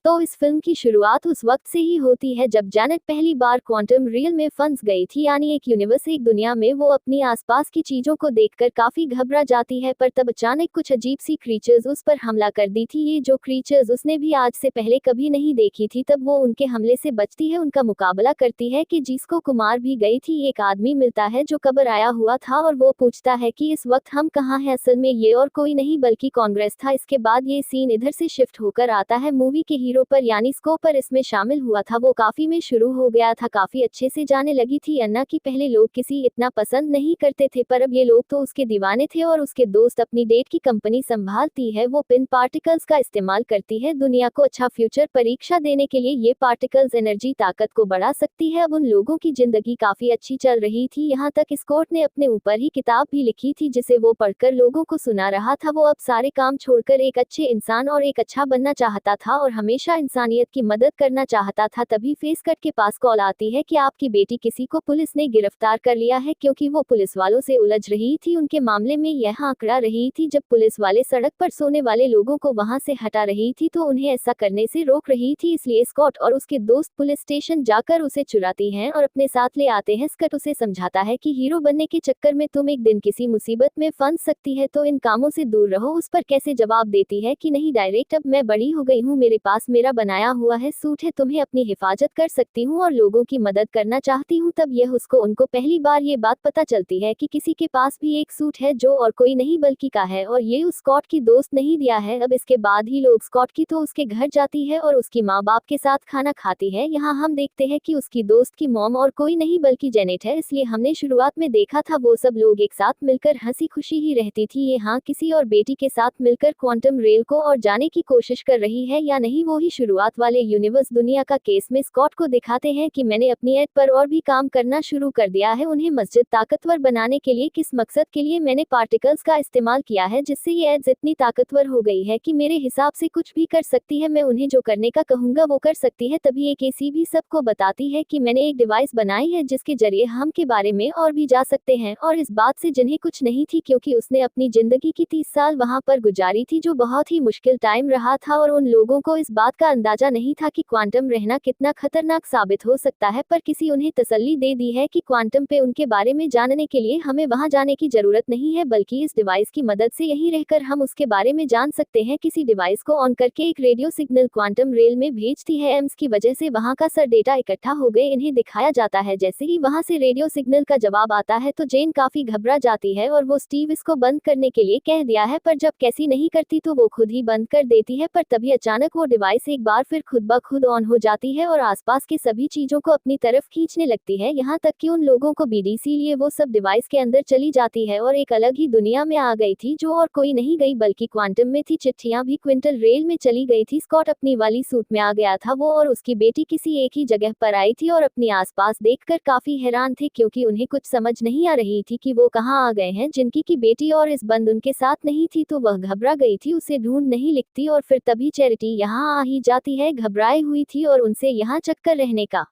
तो इस फिल्म की शुरुआत उस वक्त से ही होती है जब जैनेट पहली बार क्वांटम रियल में फंस गई थी, यानी एक यूनिवर्स, एक दुनिया में वो अपनी आसपास की चीजों को देखकर काफी घबरा जाती है। पर तब अचानक कुछ अजीब सी क्रीचर्स उस पर हमला कर दी थी। ये जो क्रीचर्स उसने भी आज से पहले कभी नहीं देखी थी। तब वो उनके हमले से बचती है, उनका मुकाबला करती है कि जिसको कुमार भी गई थी। एक आदमी मिलता है जो कब्र आया हुआ था और वो पूछता है कि इस वक्त हम कहाँ हैं। असल में ये और कोई नहीं बल्कि कांग्रेस था। इसके बाद ये सीन इधर से शिफ्ट होकर आता है मूवी के हीरो पर, यानी स्कोप पर। इसमें शामिल हुआ था वो काफी में शुरू हो गया था, काफी अच्छे से जाने लगी थी अन्ना की पहले लोग किसी इतना पसंद नहीं करते थे, पर अब ये लोग तो उसके दीवाने थे। और उसके दोस्त अपनी डेट की कंपनी संभालती है, वो पिन पार्टिकल्स का इस्तेमाल करती है दुनिया को अच्छा फ्यूचर परीक्षा देने के लिए। ये पार्टिकल्स एनर्जी ताकत को बढ़ा सकती है। अब उन लोगों की जिंदगी काफी अच्छी चल रही थी, यहाँ तक स्कॉट ने अपने ऊपर ही किताब भी लिखी थी जिसे वो पढ़कर लोगों को सुना रहा था। वो अब सारे काम छोड़कर एक अच्छे इंसान और एक अच्छा बनना चाहता था और हमेशा इंसानियत की मदद करना चाहता था। तभी फेसकट के पास कॉल आती है कि आपकी बेटी किसी को पुलिस ने गिरफ्तार कर लिया है। क्योंकि वो पुलिस वालों से उलझ रही थी, उनके मामले में यह आंकड़ा रही थी। जब पुलिस वाले सड़क पर सोने वाले लोगों को वहां से हटा रही थी तो उन्हें ऐसा करने से रोक रही थी। इसलिए स्कॉट और उसके दोस्त पुलिस स्टेशन जाकर उसे चुराती हैं और अपने साथ ले आते हैं। स्कॉट उसे समझाता है कि हीरो बनने के चक्कर में तुम एक दिन किसी मुसीबत में फंस सकती है, तो इन कामों से दूर रहो। उस पर कैसे जवाब देती है कि नहीं डायरेक्ट, अब मैं बड़ी हो गई हूँ, मेरे पास मेरा बनाया हुआ है सूट है, तुम्हें अपनी हिफाजत कर सकती हूँ और लोगों की मदद करना चाहती हूँ। तब यह उनको पहली बार ये बात पता चलती है कि किसी के पास भी एक सूट है जो और कोई नहीं बल्कि का है, और ये उस स्कॉट की दोस्त नहीं दिया है। अब इसके बाद ही लोग स्कॉट की तो उसके घर जाती है और उसकी माँ बाप के साथ खाना खाती है। यहाँ हम देखते हैं कि उसकी दोस्त की मॉम और कोई नहीं बल्कि जेनेट है। इसलिए हमने शुरुआत में देखा था वो सब लोग एक साथ मिलकर हंसी खुशी ही रहती थी। ये हाँ किसी और बेटी के साथ मिलकर क्वांटम रेल को और जाने की कोशिश कर रही है या नहीं, वो ही शुरुआत वाले यूनिवर्स दुनिया का केस में स्कॉट को दिखाते हैं कि मैंने अपनी एड पर और भी काम करना शुरू कर दिया है। उन्हें मस्जिद ताकतवर बनाने के लिए किस मकसद के लिए मैंने पार्टिकल्स का इस्तेमाल किया है जिससे ये एड्स इतनी ताकतवर हो गई है कि मेरे हिसाब से कुछ भी कर सकती है। मैं उन्हें जो करने का कहूंगा वो कर सकती है। तभी एक एसी भी सबको बताती है कि मैंने एक डिवाइस बनाई है जिसके जरिए हम के बारे में और भी जा सकते हैं, और इस बात से जिन्हें कुछ नहीं थी क्योंकि उसने अपनी जिंदगी की 30 साल वहां पर गुजारी थी जो बहुत ही मुश्किल टाइम रहा था। और उन लोगों को इस बात का अंदाजा नहीं था कि क्वांटम रहना कितना खतरनाक साबित हो सकता है, पर किसी उन्हें तसल्ली दे दी है कि क्वांटम पे उनके बारे में जानने के लिए हमें वहां जाने की जरूरत नहीं है बल्कि इस डिवाइस की मदद से यहीं रहकर हम उसके बारे में जान सकते हैं। किसी डिवाइस को ऑन करके एक रेडियो सिग्नल क्वांटम रेल में भेजती है। एम्स की वजह से वहां का सर डेटा इकट्ठा हो गए इन्हें दिखाया जाता है। जैसे ही वहां से रेडियो सिग्नल का जवाब आता है तो जेन काफी घबरा जाती है और वो स्टीव इसको बंद करने के लिए कह दिया है, पर जब कैसी नहीं करती तो वो खुद ही बंद कर देती है। पर तभी अचानक वो डिवाइस एक बार फिर खुद ब खुद ऑन हो जाती है और आसपास के सभी चीजों को अपनी तरफ खींचने लगती है, यहाँ तक कि उन लोगों को भी। इसीलिए वो सब डिवाइस के अंदर चली जाती है और एक अलग ही दुनिया में आ गई थी जो और कोई नहीं गई बल्कि क्वांटम में थी। चिट्ठियां भी क्विंटल रेल में चली गई थी। स्कॉट अपनी वाली सूट में आ गया था, वो और उसकी बेटी किसी एक ही जगह पर आई थी और अपनी आसपास देखकर काफी हैरान थे क्योंकि उन्हें कुछ समझ नहीं आ रही थी कि वो कहाँ आ गए हैं। जिनकी की बेटी और इस बंद उनके साथ नहीं थी तो वह घबरा गई थी, उसे ढूंढ नहीं लिखती। और फिर तभी चैरिटी यहाँ आ ही जाती है, घबराई हुई थी और उनसे यहाँ चक्कर रहने का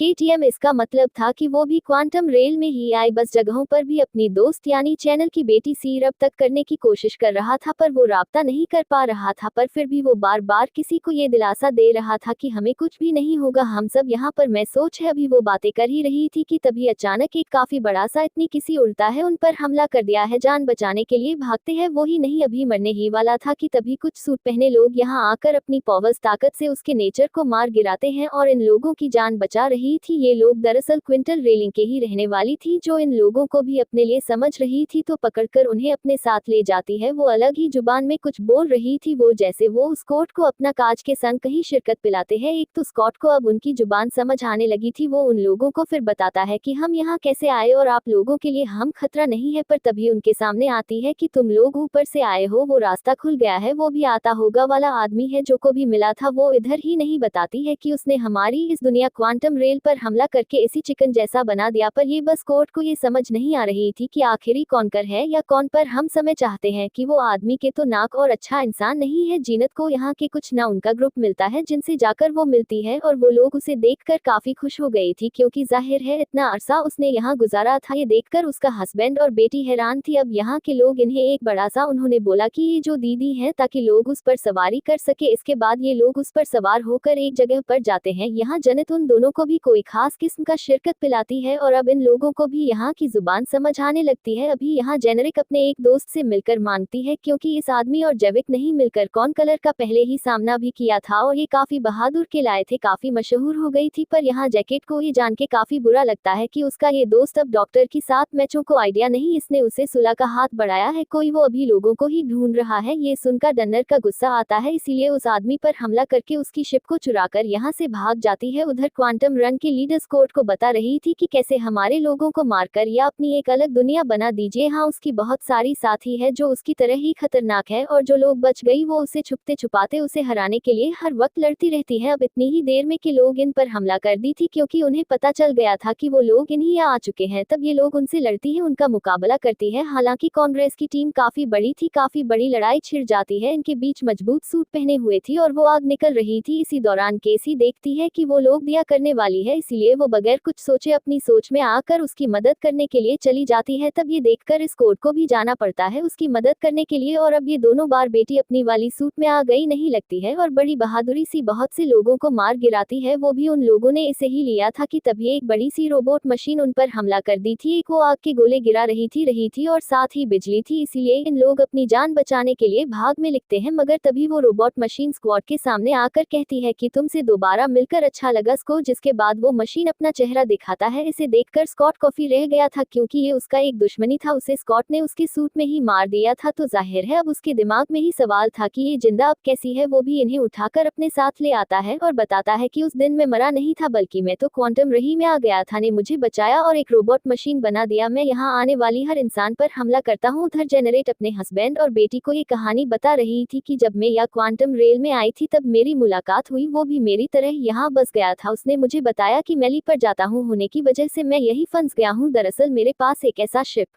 KTM। इसका मतलब था कि वो भी क्वांटम रेल में ही आई, बस जगहों पर भी अपनी दोस्त यानी चैनल की बेटी सी रब तक करने की कोशिश कर रहा था पर वो राब्ता नहीं कर पा रहा था। पर फिर भी वो बार बार किसी को ये दिलासा दे रहा था कि हमें कुछ भी नहीं होगा, हम सब यहाँ पर। मैं सोच है अभी वो बातें कर ही रही थी कि तभी अचानक एक काफी बड़ा सा इतनी किसी उड़ता है उन पर हमला कर दिया है। जान बचाने के लिए भागते हैं, वो ही नहीं अभी मरने ही वाला था कि तभी कुछ सूट पहने लोग यहाँ आकर अपनी पावर्स ताकत से उसके नेचर को मार गिराते हैं और इन लोगों की जान बचा रही थी। ये लोग दरअसल क्विंटल रेलिंग के ही रहने वाली थी जो इन लोगों को भी अपने लिए समझ रही थी, तो पकड़कर उन्हें अपने साथ ले जाती है। वो अलग ही जुबान में कुछ बोल रही थी, वो जैसे वो स्कॉट को अपना कांच के संग कहीं शिरकत पिलाते हैं। एक तो स्कॉट को अब उनकी जुबान समझ आने लगी थी। वो उन लोगों को फिर बताता है कि हम यहाँ कैसे आए और आप लोगों के लिए हम खतरा नहीं है, पर तभी उनके सामने आती है कि तुम लोग ऊपर से आए हो, वो रास्ता खुल गया है, वो भी आता होगा वाला आदमी है जो को भी मिला था। वो इधर ही नहीं बताती है कि उसने हमारी इस दुनिया क्वांटम रेल रेल पर हमला करके इसी चिकन जैसा बना दिया, पर ये बस कोर्ट को ये समझ नहीं आ रही थी कि आखिरी कौन कर है या कौन, पर हम समय चाहते हैं कि वो आदमी के तो नाक और अच्छा इंसान नहीं है। जीनत को यहाँ के कुछ ना उनका ग्रुप मिलता है जिनसे जाकर वो मिलती है और वो लोग उसे देखकर काफी खुश हो गई थी, क्योंकि जाहिर है इतना अरसा उसने यहाँ गुजारा था। ये देखकर उसका हस्बैंड और बेटी हैरान थी। अब यहाँ के लोग इन्हें एक बड़ा सा उन्होंने बोला कि ये जो दीदी है, ताकि लोग उस पर सवारी कर सके। इसके बाद ये लोग उस पर सवार होकर एक जगह पर जाते हैं। यहाँ जन्नत उन दोनों को भी कोई खास किस्म का शिरकत पिलाती है और अब इन लोगों को भी यहाँ की जुबान समझ आने लगती है। अभी यहाँ जेनेरिक अपने एक दोस्त से मिलकर मांगती है, क्योंकि इस आदमी और जैविक नहीं मिलकर कौन कलर का पहले ही सामना भी किया था और ये काफी बहादुर के लाए थे, काफी मशहूर हो गई थी। पर यहाँ जैकेट को ये जान के काफी बुरा लगता है कि उसका ये दोस्त अब डॉक्टर की साथ मैचों को आइडिया नहीं, इसने उसे सुलह का हाथ बढ़ाया है, कोई वो अभी लोगों को ही ढूंढ रहा है। ये सुनकर डन्नर का गुस्सा आता है, इसीलिए उस आदमी पर हमला करके उसकी शिप को चुराकर यहाँ से भाग जाती है। उधर क्वांटम रन के लीडर स्कॉट को बता रही थी कि कैसे हमारे लोगों को मारकर या अपनी एक अलग दुनिया बना दीजिए। हाँ, उसकी बहुत सारी साथी है जो उसकी तरह ही खतरनाक है और जो लोग बच गई वो उसे छुपते छुपाते उसे हराने के लिए हर वक्त लड़ती रहती है। अब इतनी ही देर में कि लोग इन पर हमला कर दी थी, क्योंकि उन्हें पता चल गया था कि वो लोग इन्हीं आ चुके हैं। तब ये लोग उनसे लड़ती है, उनका मुकाबला करती है। हालांकि कांग्रेस की टीम काफी बड़ी थी, काफी बड़ी लड़ाई छिड़ जाती है। इनके बीच मजबूत सूट पहने हुए थी और वो आग निकल रही थी। इसी दौरान केसी देखती है कि वो लोग दिया करने वाली है, इसीलिए वो बगैर कुछ सोचे अपनी सोच में आकर उसकी मदद करने के लिए चली जाती है। तब ये देखकर इस कोर्ट को भी जाना पड़ता है उसकी मदद करने के लिए। और अब ये दोनों बार बेटी अपनी वाली सूट में आ गई नहीं लगती है और बड़ी बहादुरी सी बहुत से लोगों को मार गिराती है। वो भी उन लोगों ने इसे ही लिया था कि तभी एक बड़ी सी रोबोट मशीन उन पर हमला कर दी थी। एक वो आग के गोले गिरा रही थी और साथ ही बिजली थी, इसीलिए इन लोग अपनी जान बचाने के लिए भाग में लिखते हैं। मगर तभी वो रोबोट मशीन स्क्वाड के सामने आकर कहती है कि तुमसे दोबारा मिलकर अच्छा लगा स्को। जिसके बाद वो मशीन अपना चेहरा दिखाता है। इसे देखकर स्कॉट कॉफी रह गया था, क्योंकि ये उसका एक दुश्मनी था, उसे स्कॉट ने उसके सूट में ही मार दिया था। तो जाहिर है अब उसके दिमाग में ही सवाल था कि ये जिंदा अब कैसी है। वो भी इन्हें उठाकर अपने साथ ले आता है और बताता है कि उस दिन मैं मरा नहीं था, बल्कि मैं तो क्वांटम रही में आ गया था, ने मुझे बचाया और एक रोबोट मशीन बना दिया। मैं यहाँ आने वाली हर इंसान पर हमला करता हूँ। उधर जेनरेट अपने हस्बैंड और बेटी को ये कहानी बता रही थी कि जब मैं या क्वांटम रेल में आई थी तब मेरी मुलाकात हुई, वो भी मेरी तरह यहाँ बस गया था। उसने मुझे बताया कि मैली पर जाता हूँ होने की वजह से मैं यही फंस गया हूँ। दरअसल मेरे पास एक ऐसा शिप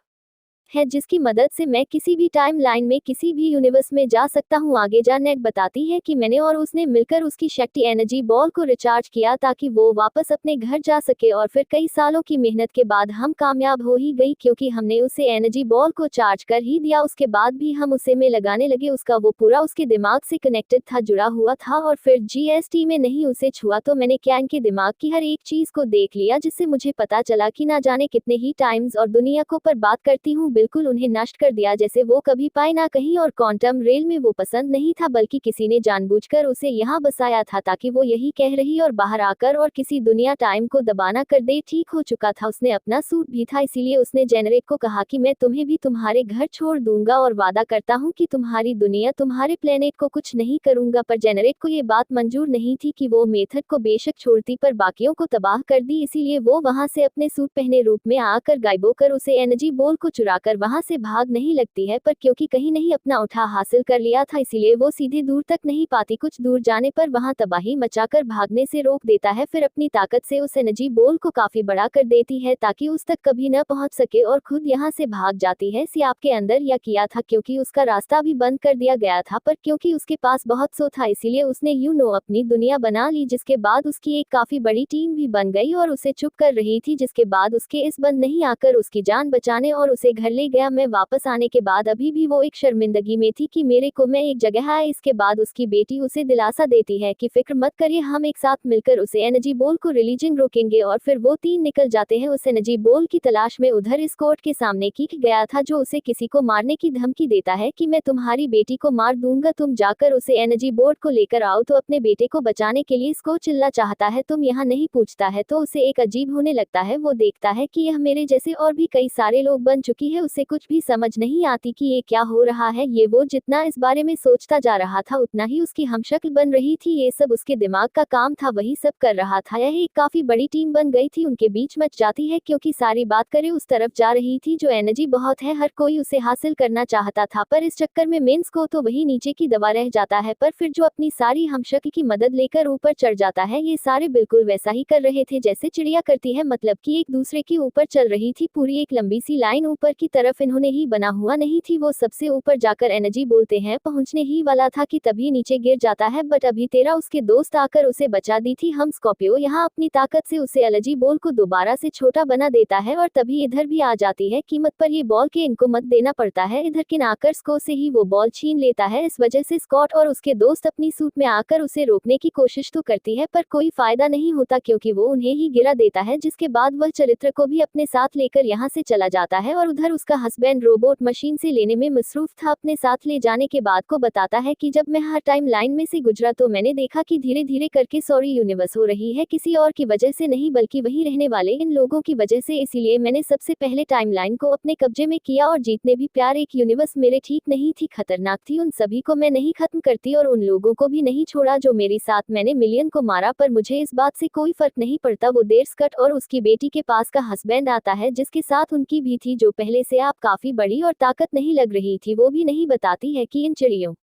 है जिसकी मदद से मैं किसी भी टाइम लाइन में किसी भी यूनिवर्स में जा सकता हूँ। आगे जानेट बताती है कि मैंने और उसने मिलकर उसकी शक्ति एनर्जी बॉल को रिचार्ज किया ताकि वो वापस अपने घर जा सके और फिर कई सालों की मेहनत के बाद हम कामयाब हो ही गई, क्योंकि हमने उसे एनर्जी बॉल को चार्ज कर ही दिया। उसके बाद भी हम उसे में लगाने लगे, उसका वो पूरा उसके दिमाग से कनेक्टेड था, जुड़ा हुआ था। और फिर जीएसटी में नहीं उसे छुआ तो मैंने क्या इनके दिमाग की हर एक चीज को देख लिया, जिससे मुझे पता चला कि ना जाने कितने ही टाइम्स और दुनिया को पर बात करती हूँ, बिल्कुल उन्हें नष्ट कर दिया जैसे वो कभी पाए ना कहीं। और क्वांटम रेल में वो पसंद नहीं था, बल्कि किसी ने जानबूझकर उसे यहाँ बसाया था ताकि वो यही कह रही और बाहर आकर और किसी दुनिया टाइम को दबाना कर दे। ठीक हो चुका था, उसने अपना सूट भी था, इसीलिए उसने जेनरेट को कहा कि मैं तुम्हें भी तुम्हारे घर छोड़ दूंगा और वादा करता हूँ कि तुम्हारी दुनिया तुम्हारे प्लेनेट को कुछ नहीं करूंगा। पर जेनरेट को ये बात मंजूर नहीं थी कि वो मेथड को बेशक छोड़ती पर बाकियों को तबाह कर दी, इसीलिए वो वहां से अपने सूट पहने रूप में आकर गायब होकर उसे एनर्जी बॉल को चुराकर वहां से भाग नहीं लगती है। पर क्योंकि कहीं नहीं अपना उठा हासिल कर लिया था, इसीलिए वो सीधे दूर तक नहीं पाती। कुछ दूर जाने पर वहां तबाही मचाकर भागने से रोक देता है, फिर अपनी ताकत से उस एनर्जी बॉल को काफी बड़ा कर देती है ताकि उस तक कभी न पहुंच सके और खुद यहां से भाग जाती है। सियाप के अंदर या किया था क्योंकि उसका रास्ता भी बंद कर दिया गया था, पर क्योंकि उसके पास बहुत सो था इसीलिए उसने अपनी दुनिया बना ली, जिसके बाद उसकी एक काफी बड़ी टीम भी बन गई और उसे चुप कर रही थी। जिसके बाद उसके इस बंद नहीं आकर उसकी जान बचाने और उसे घर ले गया। मैं वापस आने के बाद अभी भी वो एक शर्मिंदगी में थी कि मेरे को मैं एक जगह आए। इसके बाद उसकी बेटी उसे दिलासा देती है कि फिक्र मत करिए, हम एक साथ मिलकर उसे एनर्जी बॉल को रिलीजिंग रोकेंगे। और फिर वो तीन निकल जाते हैं उस एनर्जी बॉल की तलाश में। उधर इस कोर्ट के सामने की गया था जो उसे किसी को मारने की धमकी देता है कि मैं तुम्हारी बेटी को मार दूंगा, तुम जाकर उसे एनर्जी बोर्ड को लेकर आओ। तो अपने बेटे को बचाने के लिए इसको चिल्ला चाहता है, तुम यहाँ नहीं पूछता है तो उसे एक अजीब होने लगता है। वो देखता है कि यह मेरे जैसे और भी कई सारे लोग बन चुकी है। उसे कुछ भी समझ नहीं आती कि ये क्या हो रहा है। ये वो जितना इस बारे में सोचता जा रहा था उतना ही उसकी हमशक्ल बन रही थी। ये सब उसके दिमाग का काम था, वही सब कर रहा था। यह एक काफी बड़ी टीम बन गई थी, उनके बीच मच जाती है क्योंकि सारी बात करे उस तरफ जा रही थी जो एनर्जी बहुत है, हर कोई उसे हासिल करना चाहता था। पर इस चक्कर में मेंस को तो वही नीचे की दबा रह जाता है। पर फिर जो अपनी सारी हमशक्ल की मदद लेकर ऊपर चढ़ जाता है। ये सारे बिल्कुल वैसा ही कर रहे थे जैसे चिड़िया करती है, मतलब कि एक दूसरे के ऊपर चल रही थी। पूरी एक लंबी सी लाइन ऊपर की तरफ इन्होंने ही बना हुआ नहीं थी। वो सबसे ऊपर जाकर एनर्जी बोलते हैं पहुंचने ही वाला था कि तभी नीचे गिर जाता है। बट अभी तेरा उसके दोस्त आकर उसे बचा दी थी। हम स्कॉर्पियो यहाँ अपनी ताकत से उसे एनर्जी बॉल को दोबारा से छोटा बना देता है और तभी इधर भी आ जाती है। कीमत पर ये बॉल के इनको मत देना पड़ता है। इधर किन आकर स्को से ही वो बॉल छीन लेता है। इस वजह से स्कॉट और उसके दोस्त अपनी सूट में आकर उसे रोकने की कोशिश तो करती है पर कोई फायदा नहीं होता क्योंकि वो उन्हें ही गिरा देता है। जिसके बाद वह चरित्र को भी अपने साथ लेकर यहाँ से चला जाता है और उधर उसका हस्बैंड रोबोट मशीन से लेने में मसरूफ था। अपने साथ ले जाने के बाद को बताता है कि जब मैं हर टाइम लाइन में से गुजरा तो मैंने देखा कि धीरे धीरे करके सॉरी यूनिवर्स हो रही है, किसी और की वजह से नहीं बल्कि वहीं रहने वाले इन लोगों की वजह से। इसीलिए मैंने सबसे पहले टाइमलाइन को अपने कब्जे में किया और जीतने भी प्यार एक यूनिवर्स मेरे ठीक नहीं थी, खतरनाक थी। उन सभी को मैं नहीं खत्म करती और उन लोगों को भी नहीं छोड़ा जो मेरे साथ मैंने मिलियन को मारा, पर मुझे इस बात से कोई फर्क नहीं पड़ता। वो देर स्कट और उसकी बेटी के पास का हस्बैंड आता है जिसके साथ उनकी भी थी जो पहले से आप काफी बड़ी और ताकत नहीं लग रही थी। वो भी नहीं बताती है कि इन चिड़ियों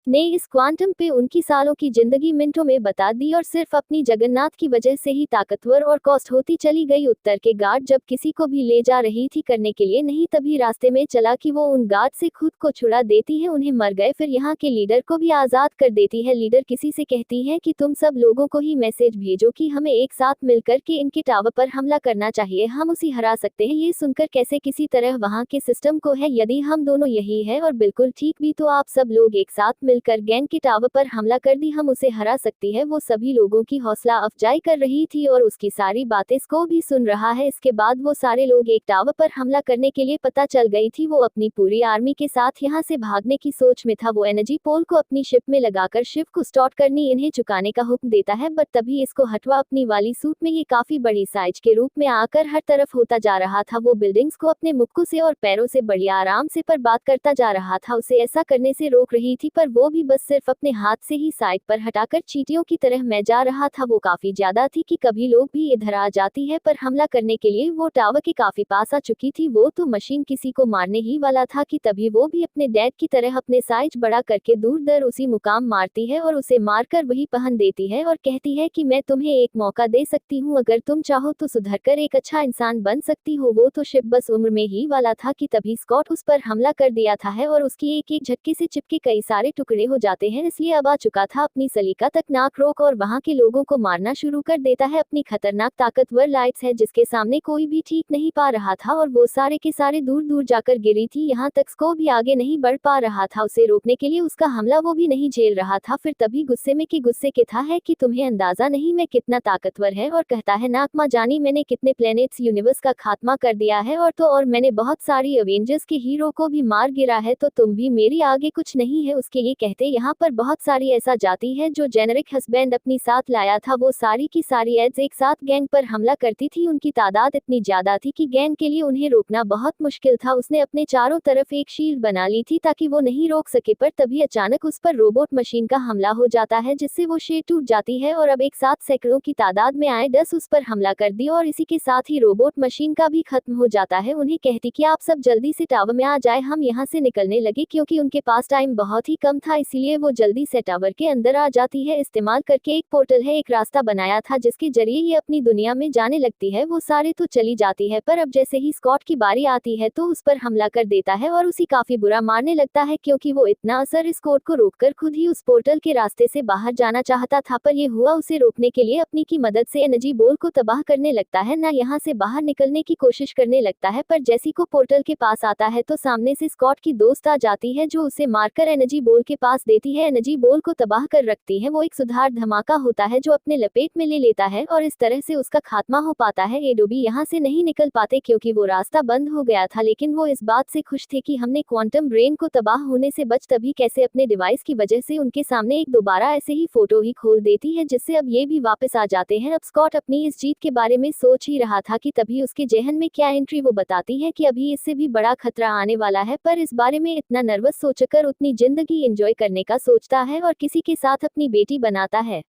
ने इस क्वांटम पे उनकी सालों की जिंदगी मिनटों में बता दी और सिर्फ अपनी जगन्नाथ की वजह से ही ताकतवर और कॉस्ट होती चली गई। उत्तर के गार्ड जब किसी को भी ले जा रही थी करने के लिए नहीं तभी रास्ते में चला कि वो उन गार्ड से खुद को छुड़ा देती है, उन्हें मर गए, फिर यहाँ के लीडर को भी आजाद कर देती है। लीडर किसी से कहती है कि तुम सब लोगों को ही मैसेज भेजो कि हमें एक साथ मिलकर के इनके टावर पर हमला करना चाहिए, हम उसे हरा सकते हैं। ये सुनकर कैसे किसी तरह वहाँ के सिस्टम को है, यदि हम दोनों यही है और बिल्कुल ठीक भी तो आप सब लोग एक साथ कर गैंग के टावर पर हमला कर दी, हम उसे हरा सकती है। वो सभी लोगों की हौसला अफजाई कर रही थी और उसकी सारी बातें को भी सुन रहा है। इसके बाद वो सारे लोग एक टावर पर हमला करने के लिए पता चल गई थी। वो अपनी पूरी आर्मी के साथ यहाँ से भागने की सोच में था। वो एनर्जी पोल को अपनी शिप में लगाकर शिप को स्टार्ट करनी इन्हें चुकाने का हुक्म देता है, बट तभी इसको हटवा अपनी वाली सूट में ये काफी बड़ी साइज के रूप में आकर हर तरफ होता जा रहा था। वो बिल्डिंग्स को अपने मुक्कों से और पैरों से बड़ी आराम से पर बात करता जा रहा था। उसे ऐसा करने से रोक रही थी पर वो भी बस सिर्फ अपने हाथ से ही साइड पर हटाकर चींटियों की तरह मैं जा रहा था। वो काफी ज्यादा थी कि कभी लोग भी इधर आ जाती है, पर हमला करने के लिए वो टावर के काफी पास आ चुकी थी। वो तो मशीन किसी को मारने ही वाला था कि तभी वो भी अपने डैड की तरह अपने साइज बड़ा करके दूर दर उसी मुकाम मारती है और उसे मारकर वही पहन देती है और कहती है कि मैं तुम्हें एक मौका दे सकती हूँ, अगर तुम चाहो तो सुधर कर एक अच्छा इंसान बन सकती हो। वो तो शिप बस उम्र में ही वाला था कि तभी स्कॉट उस पर हमला कर दिया था है और उसकी एक एक झटके से चिपके कई सारे टुकड़े हो जाते हैं। इसलिए अब आ चुका था अपनी सलीका तक नाक रोक और वहां के लोगों को मारना शुरू कर देता है। अपनी खतरनाक ताकतवर लाइट्स है जिसके सामने कोई भी ठीक नहीं पा रहा था और वो सारे के सारे दूर दूर जाकर गिरी थी, यहाँ तक को भी आगे नहीं बढ़ पा रहा था। उसे रोकने के लिए उसका हमला वो भी नहीं झेल रहा था। फिर तभी गुस्से में कि गुस्से के था है कि तुम्हें अंदाजा नहीं मैं कितना ताकतवर है, और कहता है नाकमा जानी मैंने कितने प्लेनेट्स यूनिवर्स का खात्मा कर दिया है और मैंने बहुत सारी अवेंजर्स के हीरो को भी मार गिरा है, तो तुम भी मेरी आगे कुछ नहीं है। उसके ये कहते यहाँ पर बहुत सारी ऐसा जाती है जो जेनरिक हस्बैंड अपनी साथ लाया था। वो सारी की सारी एड्स एक साथ गैंग पर हमला करती थी। उनकी तादाद इतनी ज्यादा थी कि गैंग के लिए उन्हें रोकना बहुत मुश्किल था। उसने अपने चारों तरफ एक शील्ड बना ली थी ताकि वो नहीं रोक सके, पर तभी अचानक उस पर रोबोट मशीन का हमला हो जाता है जिससे वो शील्ड टूट जाती है और अब एक साथ सैकड़ों की तादाद में आए 10 उस पर हमला कर दी और इसी के साथ ही रोबोट मशीन का भी खत्म हो जाता है। उन्हें कहती कि आप सब जल्दी से टावर में आ जाए, हम यहाँ से निकलने लगे, क्योंकि उनके पास टाइम बहुत ही कम था। इसीलिए वो जल्दी से टावर के अंदर आ जाती है। इस्तेमाल करके एक पोर्टल है, एक रास्ता बनाया था जिसके जरिए ये अपनी दुनिया में जाने लगती है। वो सारे तो चली जाती है, पर अब जैसे ही स्कॉट की बारी आती है तो उस पर हमला कर देता है और उसी काफी बुरा मारने लगता है, क्योंकि वो इतना असर इस कोड को रोककर खुद ही उस पोर्टल के रास्ते से बाहर जाना चाहता था। पर ये हुआ उसे रोकने के लिए अपनी की मदद से एनर्जी बॉल को तबाह करने लगता है, ना यहाँ से बाहर निकलने की कोशिश करने लगता है। पर जैसी को पोर्टल के पास आता है तो सामने से स्कॉट की दोस्त आ जाती है जो उसे मारकर एनर्जी बॉल के पास देती है, एनर्जी बॉल को तबाह कर रखती है। वो एक सुधार धमाका होता है जो अपने लपेट में ले लेता है और इस तरह से उसका खात्मा हो पाता है। एडोबी यहाँ से नहीं निकल पाते क्योंकि वो रास्ता बंद हो गया था, लेकिन वो इस बात से खुश थे कि हमने क्वांटम ब्रेन को तबाह होने से बच तभी कैसे अपने डिवाइस की वजह से उनके सामने एक दोबारा ऐसे ही फोटो ही खोल देती है जिससे अब ये भी वापस आ जाते हैं। अब स्कॉट अपनी इस जीत के बारे में सोच ही रहा था कि तभी उसके जहन में क्या एंट्री वो बताती है कि अभी इससे भी बड़ा खतरा आने वाला है, पर इस बारे में इतना नर्वस सोचकर उतनी जिंदगी एंजॉय करने का सोचता है और किसी के साथ अपनी बेटी बनाता है।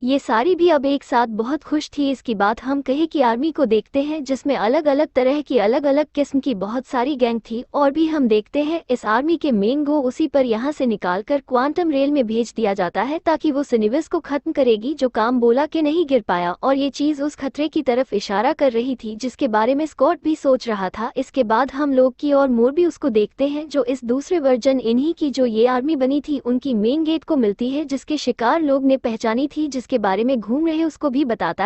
ये सारी भी अब एक साथ बहुत खुश थी। इसकी बात हम कहे कि आर्मी को देखते हैं जिसमें अलग अलग तरह की अलग अलग किस्म की बहुत सारी गैंग थी और भी हम देखते हैं इस आर्मी के मेन गो उसी पर यहाँ से निकालकर क्वांटम रेल में भेज दिया जाता है ताकि वो सिनिविस को खत्म करेगी जो काम बोला के नहीं गिर पाया, और ये चीज उस खतरे की तरफ इशारा कर रही थी जिसके बारे में स्कॉट भी सोच रहा था। इसके बाद हम लोग की और मोर भी उसको देखते हैं जो इस दूसरे वर्जन इन्हीं की जो ये आर्मी बनी थी उनकी मेन गेट को मिलती है जिसके शिकार लोग ने पहचानी थी, जिसके बारे में घूम रहे उसको भी बताता